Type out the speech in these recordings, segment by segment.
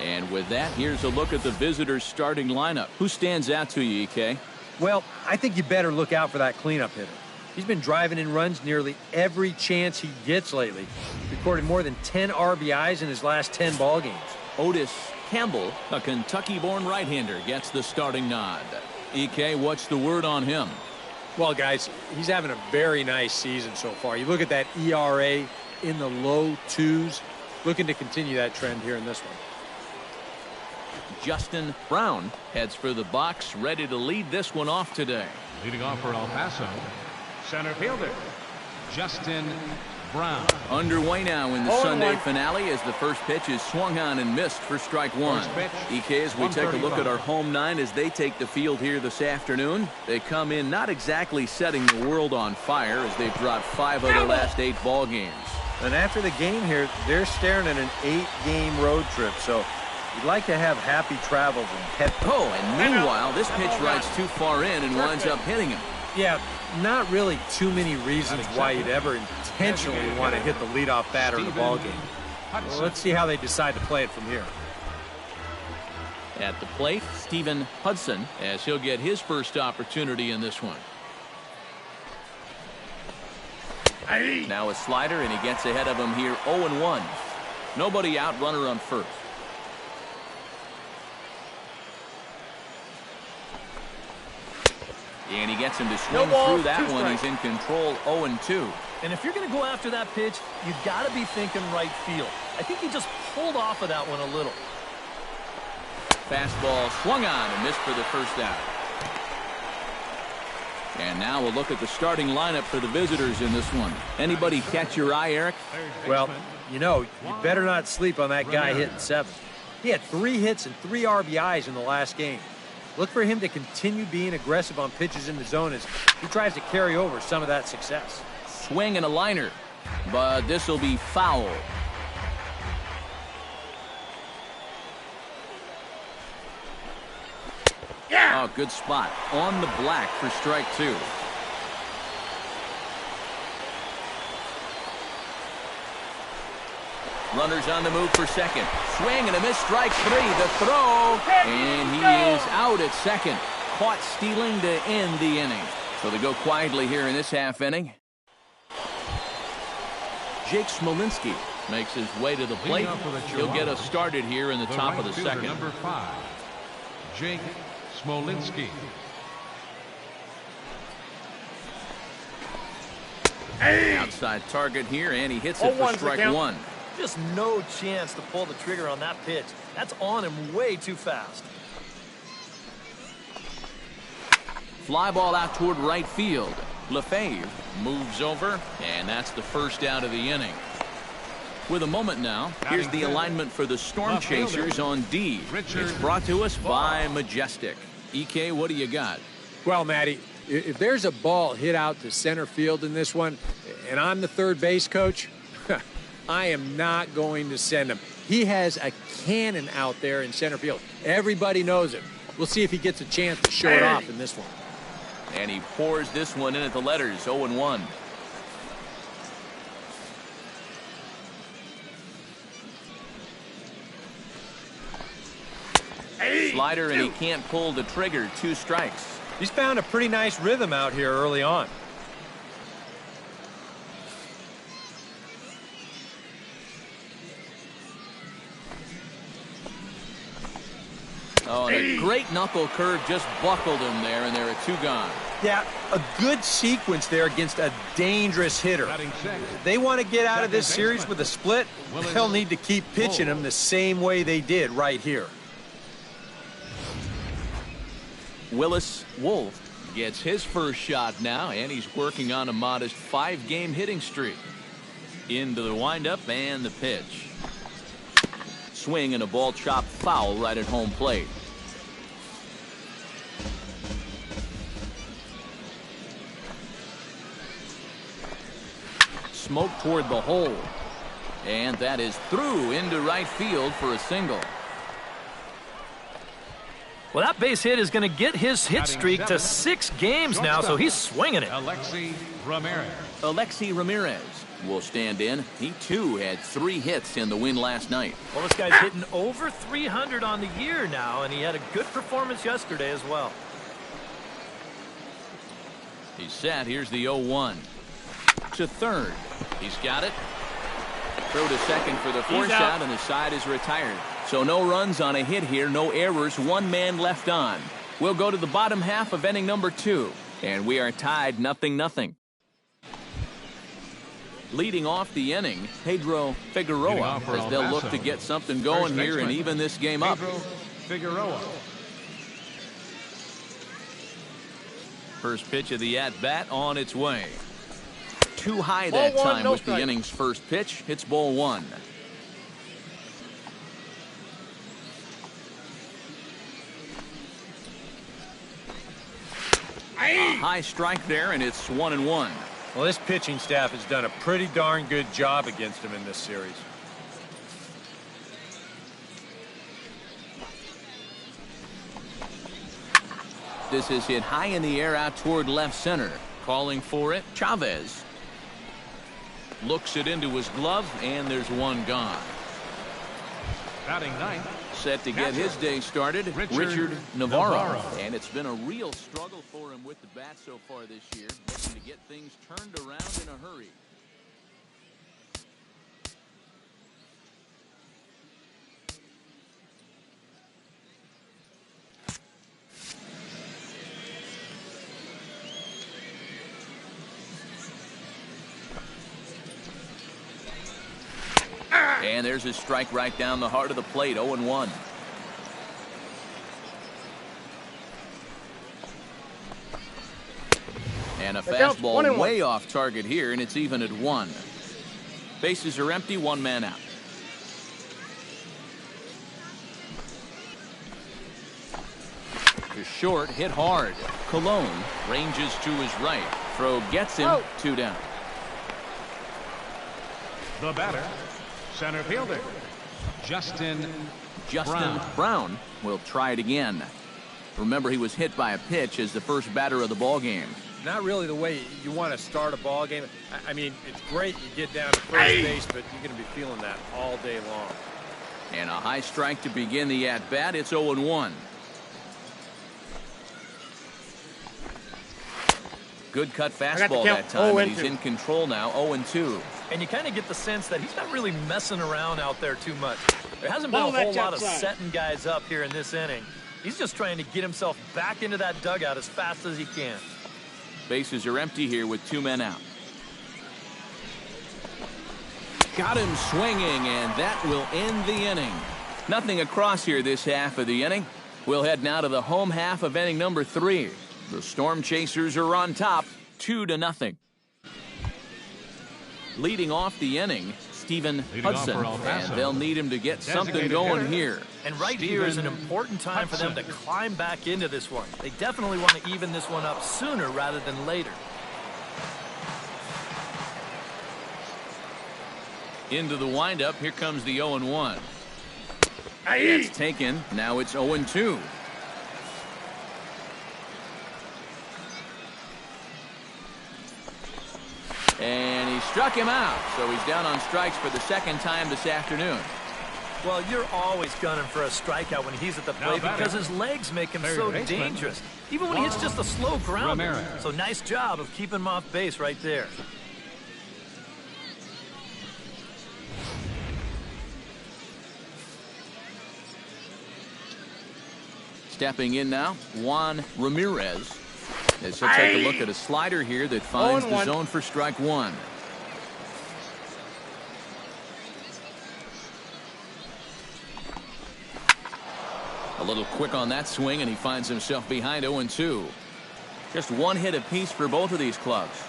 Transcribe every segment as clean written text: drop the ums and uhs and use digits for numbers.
And with that, here's a look at the visitors' starting lineup. Who stands out to you, EK? Well, I think you better look out for that cleanup hitter. He's been driving in runs nearly every chance he gets lately. Recorded more than 10 RBIs in his last 10 ball games. Otis Campbell, a Kentucky-born right-hander, gets the starting nod. EK, what's the word on him? Well, guys, he's having a very nice season so far. You look at that ERA in the low 2s. Looking to continue that trend here in this one. Justin Brown heads for the box, ready to lead this one off today. Leading off for El Paso, center fielder, Justin Brown. Underway now in the Sunday finale as the first pitch is swung on and missed for strike one. EK, as we take a look at our home nine as they take the field here this afternoon, they come in not exactly setting the world on fire as they've dropped 5 of their last 8 ball games. And after the game here, they're staring at an 8-game road trip, so you'd like to have happy travels and head. Oh, and meanwhile, this pitch rides too far in and winds up hitting him. Yeah, not really too many reasons why you'd ever intentionally want to hit the leadoff batter in the ball game. Well, let's see how they decide to play it from here. At the plate, Stephen Hudson, as he'll get his first opportunity in this one. Now a slider, and he gets ahead of him here 0-1. Nobody out, runner on first. And he gets him to swing through that one. He's in control, 0-2. And if you're going to go after that pitch, you got to be thinking right field. I think he just pulled off of that one a little. Fastball swung on and missed for the first out. And now we'll look at the starting lineup for the visitors in this one. Anybody catch your eye, Eric? Well, you know, you better not sleep on that guy hitting 7. He had 3 hits and 3 RBIs in the last game. Look for him to continue being aggressive on pitches in the zone as he tries to carry over some of that success. Swing and a liner, but this will be foul. Oh, good spot on the black for strike 2. Runners on the move for second. Swing and a miss, strike 3. The throw, and he is out at second. Caught stealing to end the inning. So they go quietly here in this half inning. Jake Smolinski makes his way to the plate. He'll get us started here in the top of the second. Number 5, Jake Smolinski. Outside target here, and he hits it for strike 1. Just no chance to pull the trigger on that pitch. That's on him way too fast. Fly ball out toward right field. Lefebvre moves over, and that's the first out of the inning. With a moment now, here's the alignment for the Stormchasers on D. It's brought to us by Majestic. EK, what do you got? Well, Matty, if there's a ball hit out to center field in this one, and I'm the third base coach, I am not going to send him. He has a cannon out there in center field. Everybody knows him. We'll see if he gets a chance to show it off in this one. And he pours this one in at the letters, 0-1. Slider, and he can't pull the trigger. 2 strikes. He's found a pretty nice rhythm out here early on. Oh, and a great knuckle curve just buckled him there, and there are 2 gone. Yeah, a good sequence there against a dangerous hitter. They want to get out of this series with a split. They'll need to keep pitching him the same way they did right here. Willis Wolf gets his first shot now, and he's working on a modest 5-game hitting streak. Into the windup and the pitch. Swing and a ball chopped foul right at home plate. Smoke toward the hole. And that is through into right field for a single. Well, that base hit is going to get his hit streak to 6 games now, so he's swinging it. Alexi Ramirez will stand in. He, too, had 3 hits in the win last night. Well, this guy's hitting over 300 on the year now, and he had a good performance yesterday as well. He's set. Here's the 0-1. To third. He's got it. Throw to second for the force out, and the side is retired. So no runs on a hit here, no errors, 1 man left on. We'll go to the bottom half of inning number 2, and we are tied 0-0. Leading off the inning, Pedro Figueroa, as they'll look to get something going here and even this game up. Figueroa. First pitch of the at-bat on its way. Too high that time with the inning's first pitch. It's ball 1. A high strike there, and it's 1-1. Well, this pitching staff has done a pretty darn good job against him in this series. This is hit high in the air out toward left center. Calling for it, Chavez. Looks it into his glove, and there's 1 gone. Batting 9th. Set to get his day started, Richard Navarro. And it's been a real struggle for him with the bat so far this year, looking to get things turned around in a hurry. And there's his strike right down the heart of the plate, 0-1. And a fastball way off target here, and it's even at 1. Bases are empty, 1 man out. To short, hit hard. Colon ranges to his right. Throw gets him, 2 down. The batter, center fielder, Justin Brown will try it again. Remember, he was hit by a pitch as the first batter of the ball game. Not really the way you want to start a ball game. I mean, it's great you get down to first base, but you're going to be feeling that all day long. And a high strike to begin the at-bat. It's 0-1. Good cut fastball that time, and he's in control now, 0-2. And you kind of get the sense that he's not really messing around out there too much. There hasn't been a whole lot of setting guys up here in this inning. He's just trying to get himself back into that dugout as fast as he can. Bases are empty here with 2 men out. Got him swinging, and that will end the inning. Nothing across here this half of the inning. We'll head now to the home half of inning number 3. The Stormchasers are on top, 2-0. Leading off the inning, HUDSON, and they'll need him to get something going here. And right here is an important time for them to climb back into this one. They definitely want to even this one up sooner rather than later. Into the windup, here comes the 0-1. It's taken, now it's 0-2. And he struck him out, so he's down on strikes for the 2nd time this afternoon. Well, you're always gunning for a strikeout when he's at the plate because his legs make him so dangerous, even when he hits just a slow grounder. So nice job of keeping him off base right there. Stepping in now, Juan Ramirez. As he'll take a look at a slider here that finds the zone for strike 1. A little quick on that swing, and he finds himself behind 0-2. Just 1 hit apiece for both of these clubs.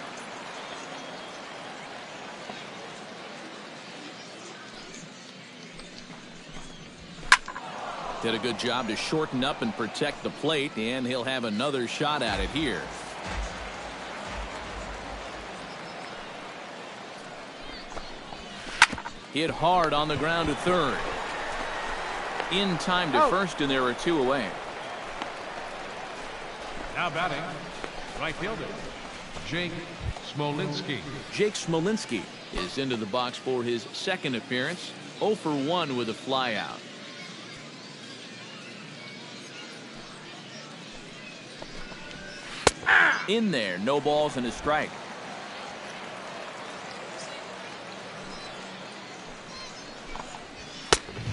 Did a good job to shorten up and protect the plate, and he'll have another shot at it here. Hit hard on the ground to third. In time to first, and there are 2 away. Now batting, right fielder, Jake Smolinski. Jake Smolinski is into the box for his second appearance. 0 for 1 with a flyout. In there, no balls and a strike.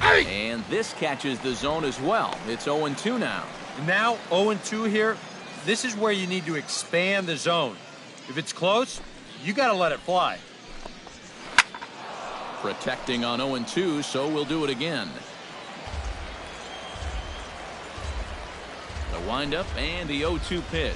And this catches the zone as well. It's 0-2 now. Now 0-2 here. This is where you need to expand the zone. If it's close, you got to let it fly. Protecting on 0-2, so we'll do it again. The windup and the 0-2 pitch.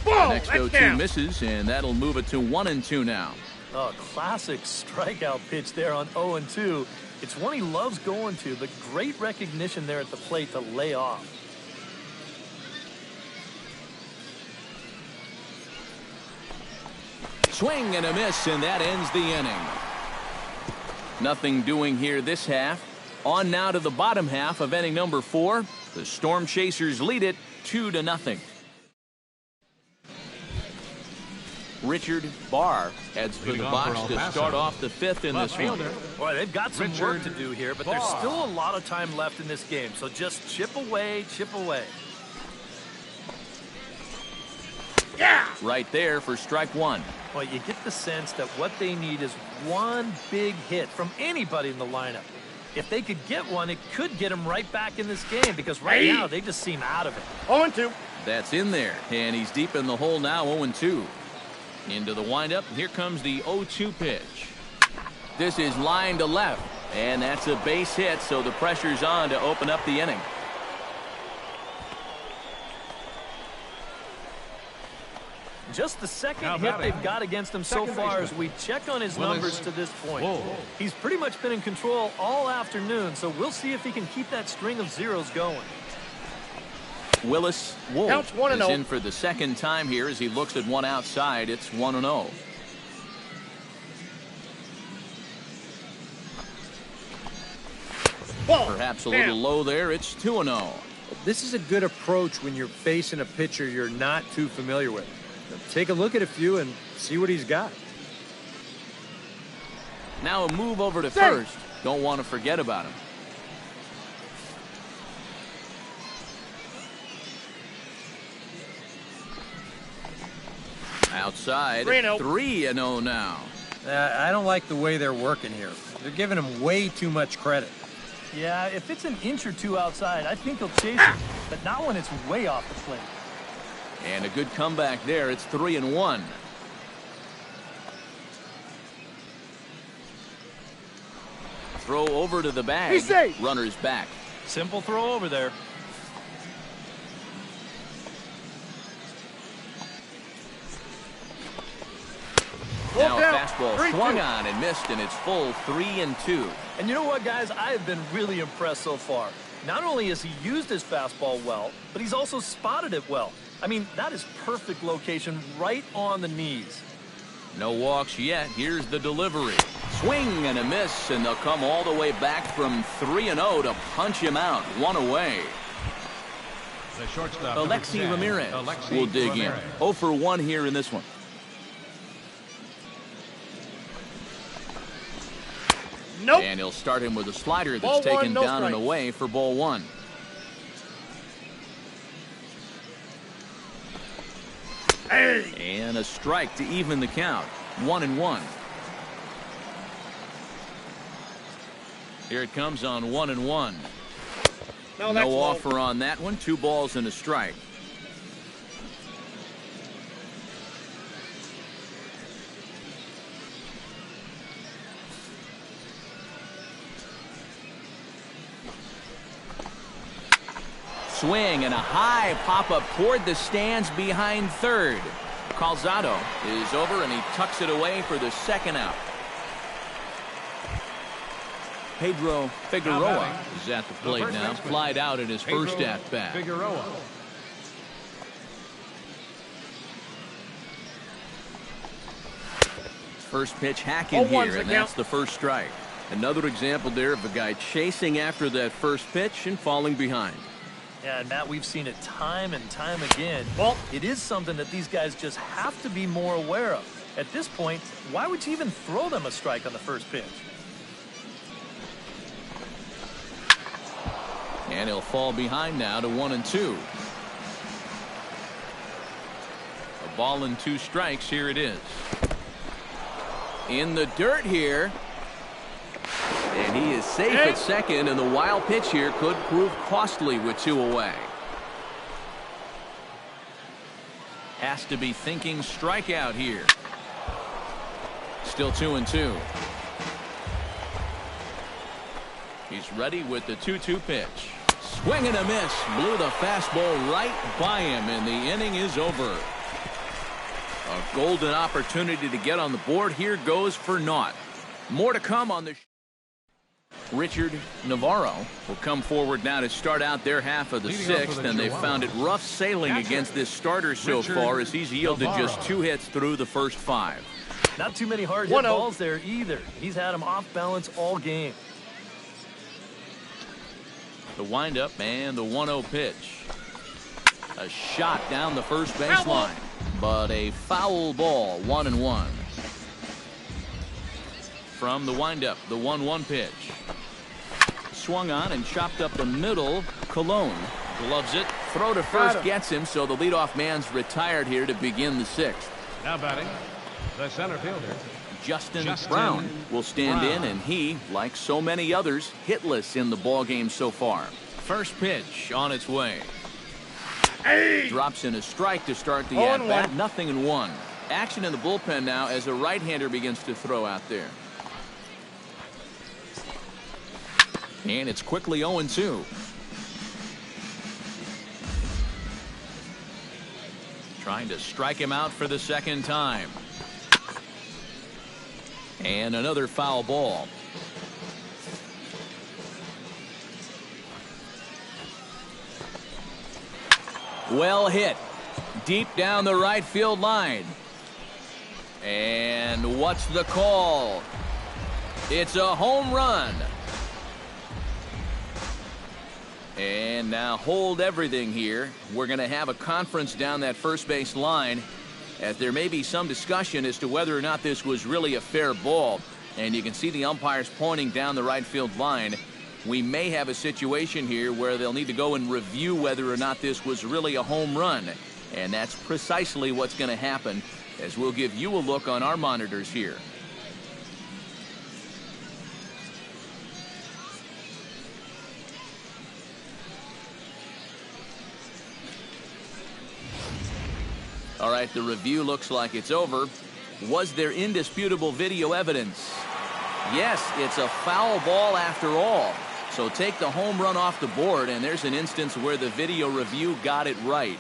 Ball, the next 0-2 misses, and that'll move it to 1-2 now. Oh, classic strikeout pitch there on 0-2. It's one he loves going to, but great recognition there at the plate to lay off. Swing and a miss, and that ends the inning. Nothing doing here this half. On now to the bottom half of inning number 4. The Stormchasers lead it 2-0. Richard BARR heads for the box to start off the 5th in this one. Boy, they've got some work to do here, but there's still a lot of time left in this game. So just chip away, chip away. Yeah! Right there for strike 1. Well, you get the sense that what they need is one big hit from anybody in the lineup. If they could get one, it could get them right back in this game because right now they just seem out of it. 0-2. That's in there, and he's deep in the hole now, 0-2. Into the windup, here comes the 0-2 pitch. This is line to left, and that's a base hit, so the pressure's on to open up the inning. Just the second hit they've got against him so far as we check on his numbers to this point. He's pretty much been in control all afternoon, so we'll see if he can keep that string of zeros going. Willis Wolf Counts 1-0. is in for the second time here as he looks at one outside. It's 1-0. Perhaps a little low there. It's 2-0. This is a good approach when you're facing a pitcher you're not too familiar with. Take a look at a few and see what he's got. Now a move over to first. Don't want to forget about him. Outside, 3-0 now. I don't like the way they're working here. They're giving him way too much credit. Yeah, if it's an inch or two outside, I think he'll chase it, but not when it's way off the plate. And a good comeback there. It's 3-1. Throw over to the bag. Runner's back. Simple throw over there. Now a fastball swung on and missed, and it's full 3-2. And you know what, guys? I have been really impressed so far. Not only has he used his fastball well, but he's also spotted it well. I mean, that is perfect location right on the knees. No walks yet. Here's the delivery. Swing and a miss, and they'll come all the way back from 3-0 to punch him out. One away. The shortstop, Alexi Ramirez will dig in. 0 for 1 here in this one. Nope. And he'll start him with a slider that's Ball taken one, no down and strikes. away for ball 1. And a strike to even the count. 1-1. Here it comes on 1-1. No offer on that one. 2 balls and a strike. Swing and a high pop-up toward the stands behind third. Calzado is over and he tucks it away for the second out. Pedro Figueroa is at the plate now. Flied out in his first at-bat. Figueroa. First pitch hacking here, and that's the first strike. Another example there of a guy chasing after that first pitch and falling behind. Yeah, and Matt, we've seen it time and time again. Well, it is something that these guys just have to be more aware of. At this point, why would you even throw them a strike on the first pitch? And he'll fall behind now to 1-2. A ball and 2 strikes. Here it is. In the dirt here. And he is safe at second, and the wild pitch here could prove costly with 2 away. Has to be thinking strikeout here. Still 2-2. He's ready with the 2-2 pitch. Swing and a miss. Blew the fastball right by him, and the inning is over. A golden opportunity to get on the board here goes for naught. More to come on the Richard Navarro will come forward now to start out their half of the 6th, and they've found it rough sailing against this starter so far as he's yielded just 2 hits through the first 5. Not too many hard hit balls there either. He's had him off balance all game. The windup and the 1-0 pitch. A shot down the first baseline, but a foul ball. 1-1. From the windup, the 1-1 pitch. Swung on and chopped up the middle. Cologne gloves it. Throw to first gets him, so the leadoff man's retired here to begin the 6th. Now batting, the center fielder. Justin Brown will stand in, and he, like so many others, hitless in the ball game so far. First pitch on its way. Drops in a strike to start the at-bat. 0-1. Action in the bullpen now as a right-hander begins to throw out there. And it's quickly 0-2. Trying to strike him out for the second time. And another foul ball. Well hit. Deep down the right field line. And what's the call? It's a home run. And now hold everything here. We're going to have a conference down that first base line, as there may be some discussion as to whether or not this was really a fair ball. And you can see the umpires pointing down the right field line. We may have a situation here where they'll need to go and review whether or not this was really a home run. And that's precisely what's going to happen, as we'll give you a look on our monitors here. All right, the review looks like it's over. Was there indisputable video evidence? Yes, it's a foul ball after all. So take the home run off the board, and there's an instance where the video review got it right.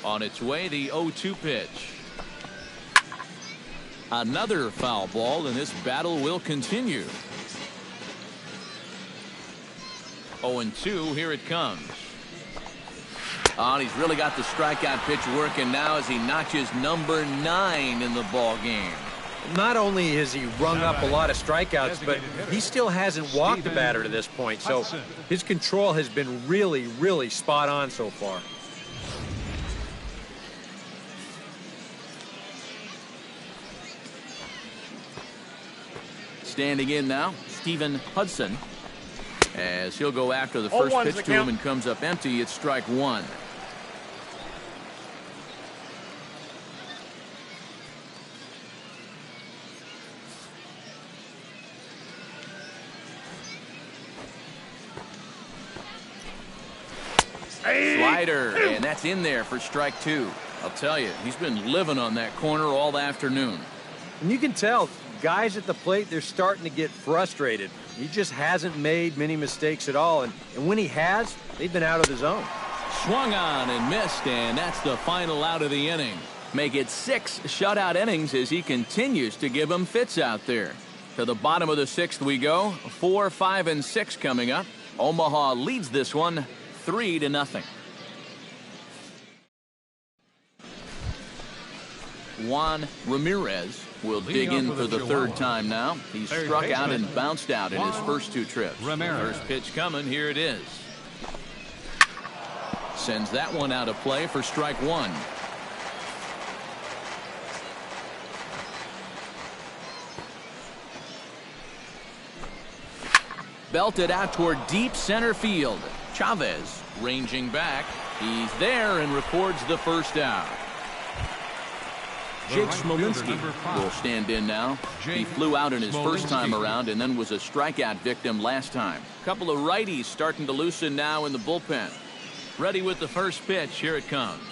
On its way, the 0-2 pitch. Another foul ball, and this battle will continue. 0-2, here it comes. Oh, and he's really got the strikeout pitch working now as he notches number 9 in the ball game. Not only has he rung up a lot of strikeouts, but he still hasn't walked the batter to this point. So his control has been really, really spot on so far. Standing in now, Stephen Hudson, as he'll go after the first pitch to him and comes up empty. It's strike 1. Slider, and that's in there for strike 2. I'll tell you, he's been living on that corner all afternoon. And you can tell, guys at the plate, they're starting to get frustrated. He just hasn't made many mistakes at all, and when he has, they've been out of the zone. Swung on and missed, and that's the final out of the inning. Make it 6 shutout innings as he continues to give them fits out there. To the bottom of the 6th we go. 4, 5, and 6 coming up. Omaha leads this one 3-0. Juan Ramirez will dig in for the third time now. He struck out and bounced out in his first 2 trips. First pitch coming. Here it is. Sends that one out of play for strike 1. Belted out toward deep center field. Chavez ranging back. He's there and records the first out. Jake Smolinski will stand in now. He flew out in his first time around and then was a strikeout victim last time. Couple of righties starting to loosen now in the bullpen. Ready with the first pitch. Here it comes.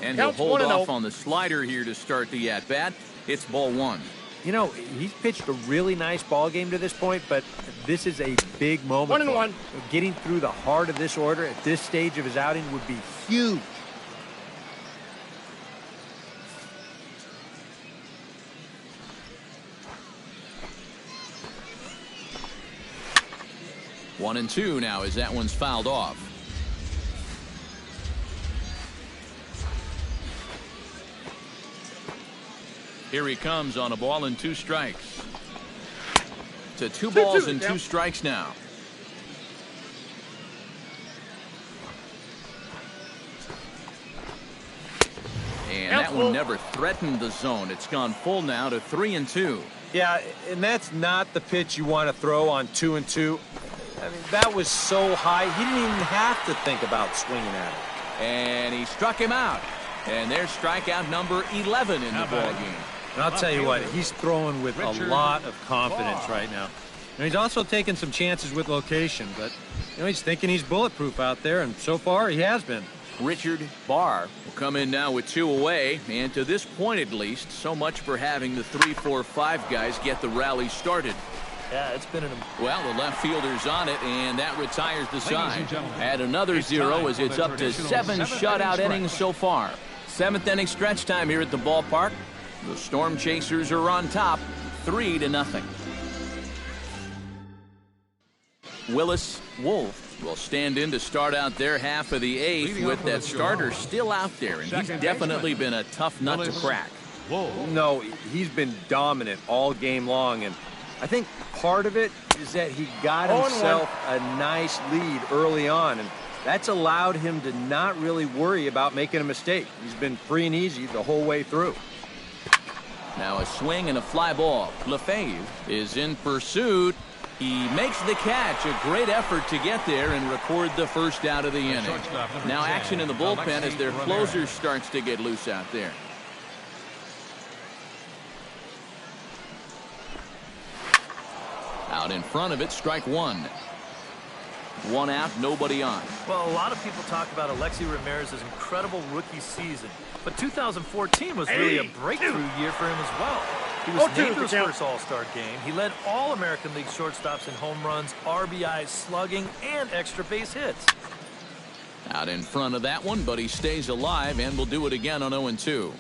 And he'll hold off on the slider here to start the at-bat. It's ball 1. You know, he's pitched a really nice ball game to this point, but this is a big moment. 1-1. Getting through the heart of this order at this stage of his outing would be huge. One and 2 now as that one's fouled off. Here he comes on a ball and 2 strikes. To 2 balls and 2 strikes now. And that one never threatened the zone. It's gone full now to 3 and 2. Yeah, and that's not the pitch you want to throw on 2 and 2. I mean, that was so high, he didn't even have to think about swinging at it. And he struck him out. And there's strikeout number 11 in the ball game. And I'll tell you what, he's throwing with a lot of confidence right now. And he's also taking some chances with location, but you know, he's thinking he's bulletproof out there, and so far he has been. Richard Barr will come in now with 2 away, and to this point at least, so much for having the 3, 4, 5 guys get the rally started. Yeah, it's been well, the left fielder's on it, and that retires the side. Add another 0 as it's up to 7 shutout innings so far. 7th inning stretch time here at the ballpark. The Stormchasers are on top, 3-0. Willis Wolf will stand in to start out their half of the 8th with that starter still out there, and he's definitely been a tough nut to crack. No, he's been dominant all game long, and I think part of it is that he got himself a nice lead early on, and that's allowed him to not really worry about making a mistake. He's been free and easy the whole way through. Now a swing and a fly ball. Lefebvre is in pursuit. He makes the catch. A great effort to get there and record the first out of the inning. Now action in the bullpen as their closer starts to get loose out there. Out in front of it, strike 1. 1 out, nobody on. Well, a lot of people talk about Alexi Ramirez's incredible rookie season, but 2014 was really a breakthrough year for him as well. He was named to his first All-Star game. He led all American League shortstops in home runs, RBIs, slugging, and extra base hits. Out in front of that one, but he stays alive and will do it again on 0-2.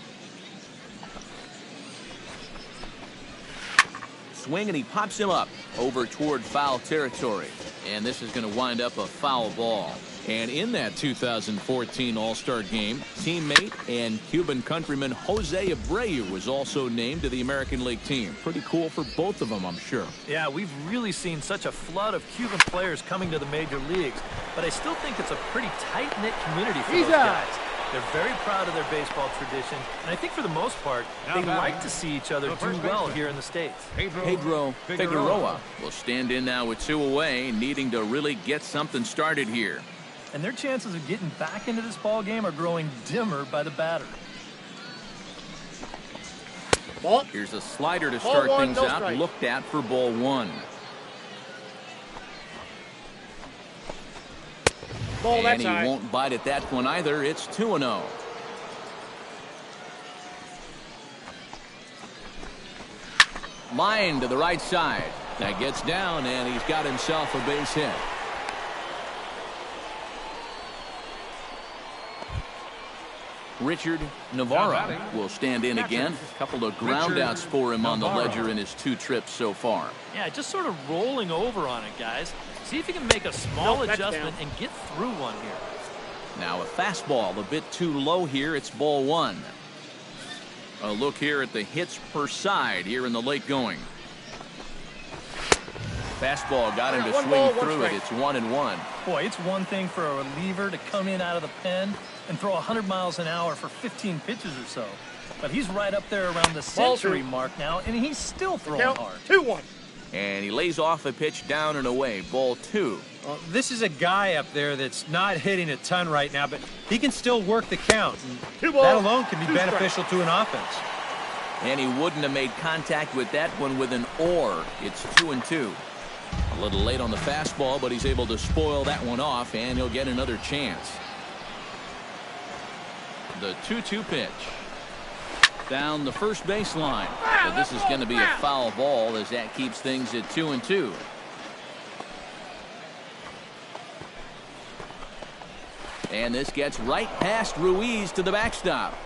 Swing, and he pops him up over toward foul territory. And this is going to wind up a foul ball. And in that 2014 All-Star game, teammate and Cuban countryman Jose Abreu was also named to the American League team. Pretty cool for both of them, I'm sure. Yeah, we've really seen such a flood of Cuban players coming to the major leagues, but I still think it's a pretty tight-knit community for those guys. They're very proud of their baseball tradition, and I think for the most part, they like to see each other do well here in the States. Pedro Figueroa will stand in now with 2 away, needing to really get something started here. And their chances of getting back into this ball game are growing dimmer by the batter. Here's a slider to start things out, looked at for ball 1. And he won't bite at that one either. It's 2-0. Line to the right side. That gets down, and he's got himself a base hit. Richard Navarro will stand in again. A couple of groundouts for him on the ledger in his 2 trips so far. Yeah, just sort of rolling over on it, guys. See if you can make a small adjustment and get through one here. Now a fastball a bit too low here. It's ball 1. A look here at the hits per side here in the late going. Fastball got him to swing through it. It's 1-1. Boy, it's one thing for a reliever to come in out of the pen and throw 100 miles an hour for 15 pitches or so. But he's right up there around the century mark now, and he's still throwing hard. 2-1. And he lays off a pitch down and away. Ball 2. Well, this is a guy up there that's not hitting a ton right now, but he can still work the count. And that alone can be beneficial to an offense. And he wouldn't have made contact with that one with an or. It's 2-2. A little late on the fastball, but he's able to spoil that one off, and he'll get another chance. The 2-2 pitch. Down the first baseline. But this is going to be a foul ball as that keeps things at 2-2. And this gets right past Ruiz to the backstop.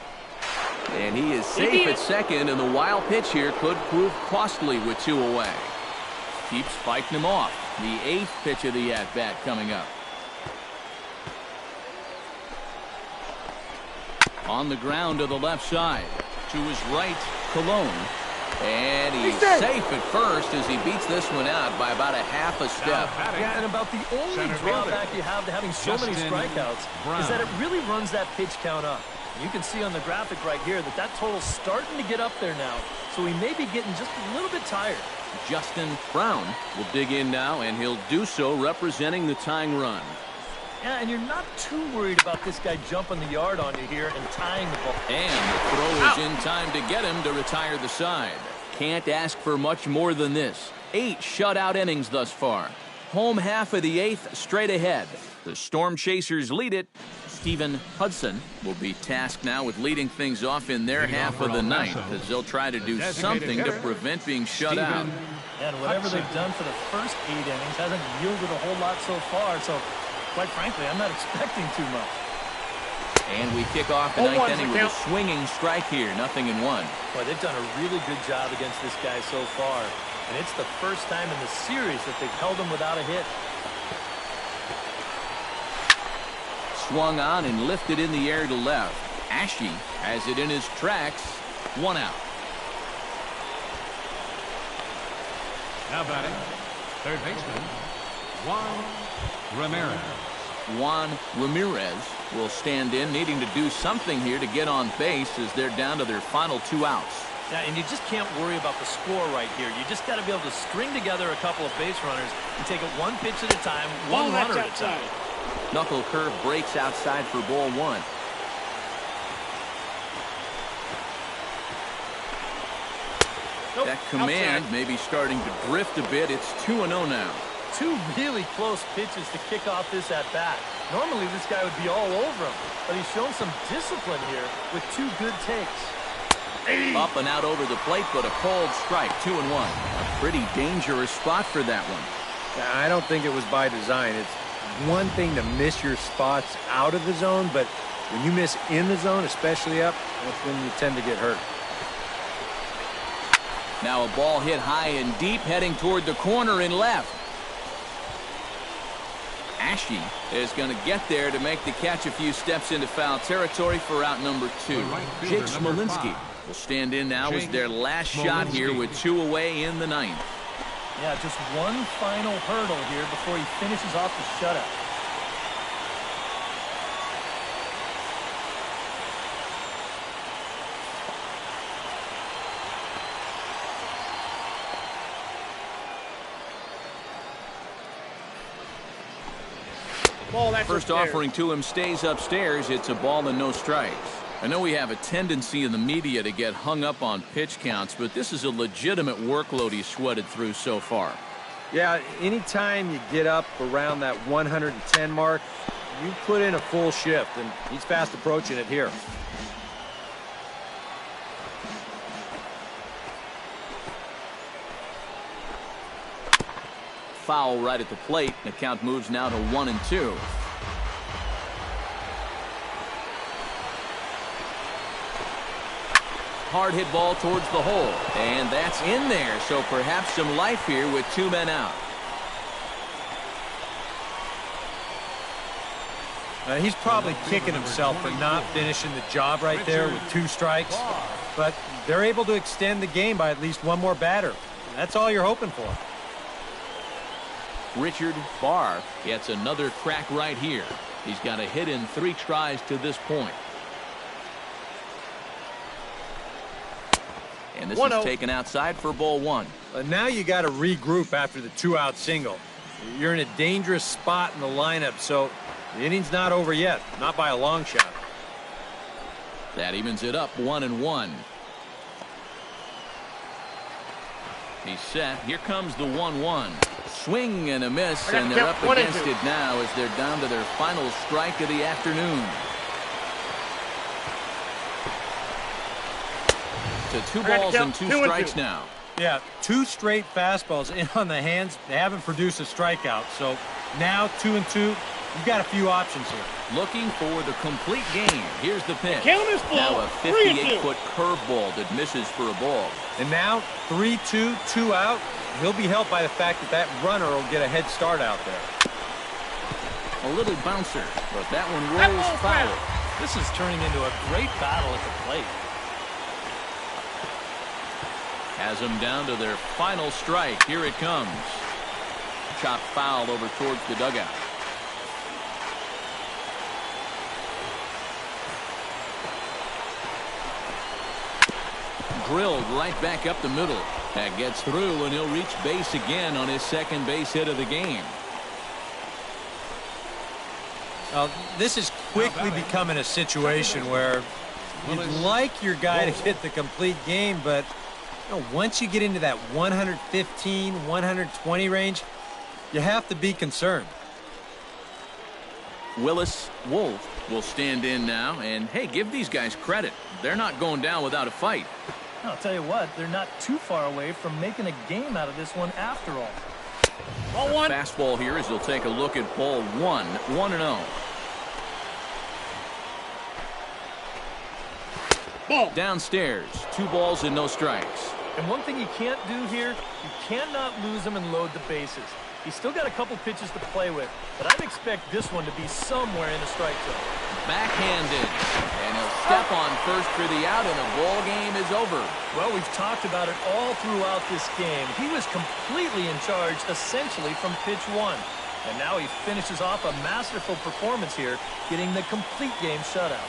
And he is safe at second, and the wild pitch here could prove costly with 2 away. Keeps fighting him off. The 8th pitch of the at-bat coming up. On the ground to the left side. To his right, Colon. And he's safe at first as he beats this one out by about a half a step. Yeah, and about the only drawback you have to having so many strikeouts is that it really runs that pitch count up. You can see on the graphic right here that that total's starting to get up there now, so he may be getting just a little bit tired. Justin Brown will dig in now, and he'll do so representing the tying run. Yeah, and you're not too worried about this guy jumping the yard on you here and tying the ball. And the throw is in time to get him to retire the side. Can't ask for much more than this. 8 shutout innings thus far. Home half of the 8th straight ahead. The Stormchasers lead it. Stephen Hudson will be tasked now with leading things off in their half of the 9th as they'll try to do something to prevent being shut out. And whatever they've done for the first 8 innings hasn't yielded a whole lot so far, so quite frankly, I'm not expecting too much. And we kick off the 9th inning with a swinging strike here, 0-1. Boy, they've done a really good job against this guy so far, and it's the first time in the series that they've held him without a hit. Swung on and lifted in the air to left. Ashe has it in his tracks. 1 out. Now batting, third baseman, Juan Ramirez. Juan Ramirez will stand in, needing to do something here to get on base as they're down to their final 2 outs. Yeah, and you just can't worry about the score right here. You just got to be able to string together a couple of base runners and take it 1 pitch at a time, 1 runner at a time. Knuckle curve breaks outside for ball 1. Nope, that command may be starting to drift a bit. It's 2-0 now. 2 really close pitches to kick off this at-bat. Normally this guy would be all over him, but he's shown some discipline here with 2 good takes. Up and out over the plate, but a called strike. 2-1. A pretty dangerous spot for that one. I don't think it was by design. It's one thing to miss your spots out of the zone, but when you miss in the zone, especially up, that's when you tend to get hurt. Now a ball hit high and deep, heading toward the corner and left. Ashe is going to get there to make the catch a few steps into foul territory for out number 2. Jake Smolinski will stand in now as their last shot here with 2 away in the 9th. Yeah, just one final hurdle here before he finishes off the shutout. First offering to him stays upstairs. It's a ball and no strikes. I know we have a tendency in the media to get hung up on pitch counts, but this is a legitimate workload he's sweated through so far. Yeah, anytime you get up around that 110 mark, you put in a full shift, and he's fast approaching it here. Foul right at the plate. The count moves now to 1-2. Hard hit ball towards the hole, and that's in there, so perhaps some life here with 2 men out. He's probably kicking himself for not finishing the job right there with 2 strikes. But they're able to extend the game by at least one more batter. That's all you're hoping for. Richard BARR gets another crack right here. He's got a hit in 3 tries to this point. And this is taken outside for ball 1. Now you got to regroup after the 2-out single. You're in a dangerous spot in the lineup, so the inning's not over yet, not by a long shot. That evens it up 1-1. He's set. Here comes the 1-1. Swing and a miss, and they're up against it now as they're down to their final strike of the afternoon. To 2 balls and 2 strikes now. Yeah, 2 straight fastballs in on the hands. They haven't produced a strikeout, so now 2-2. You've got a few options here. Looking for the complete game. Here's the pitch. Now a 58-foot curveball that misses for a ball. And now 3-2, 2 out. He'll be helped by the fact that that runner will get a head start out there. A little bouncer, but that one rolls foul. This is turning into a great battle at the plate. Has them down to their final strike. Here it comes. Chopped foul over towards the dugout. Drilled right back up the middle. That gets through, and he'll reach base again on his second base hit of the game. This is quickly becoming a situation where you'd like your guy to hit the complete game, but once you get into that 115, 120 range, you have to be concerned. Willis Wolf will stand in now, and hey, give these guys credit. They're not going down without a fight. I'll tell you what, they're not too far away from making a game out of this one after all. Ball 1. Fastball here as he'll take a look at ball 1, 1-0. Ball. Downstairs, 2 balls and no strikes. And one thing you can't do here, you cannot lose him and load the bases. He's still got a couple pitches to play with, but I'd expect this one to be somewhere in the strike zone. Backhanded, and he'll step on first for the out, and the ball game is over. Well, we've talked about it all throughout this game. He was completely in charge, essentially, from pitch 1. And now he finishes off a masterful performance here, getting the complete game shutout.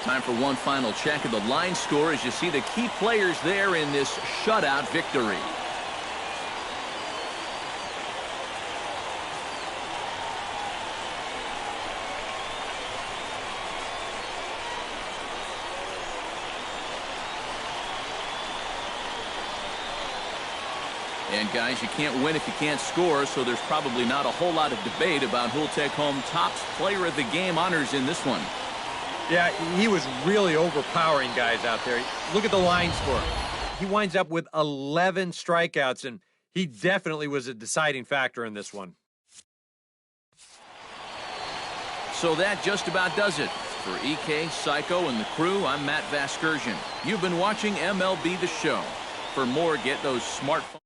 Time for one final check of the line score as you see the key players there in this shutout victory. And guys, you can't win if you can't score, so there's probably not a whole lot of debate about who'll take home Topps Player of the Game honors in this one. Yeah, he was really overpowering guys out there. Look at the line score. He winds up with 11 strikeouts, and he definitely was a deciding factor in this one. So that just about does it. For EK, Psycho, and the crew, I'm Matt Vasgersian. You've been watching MLB The Show. For more, get those smartphones.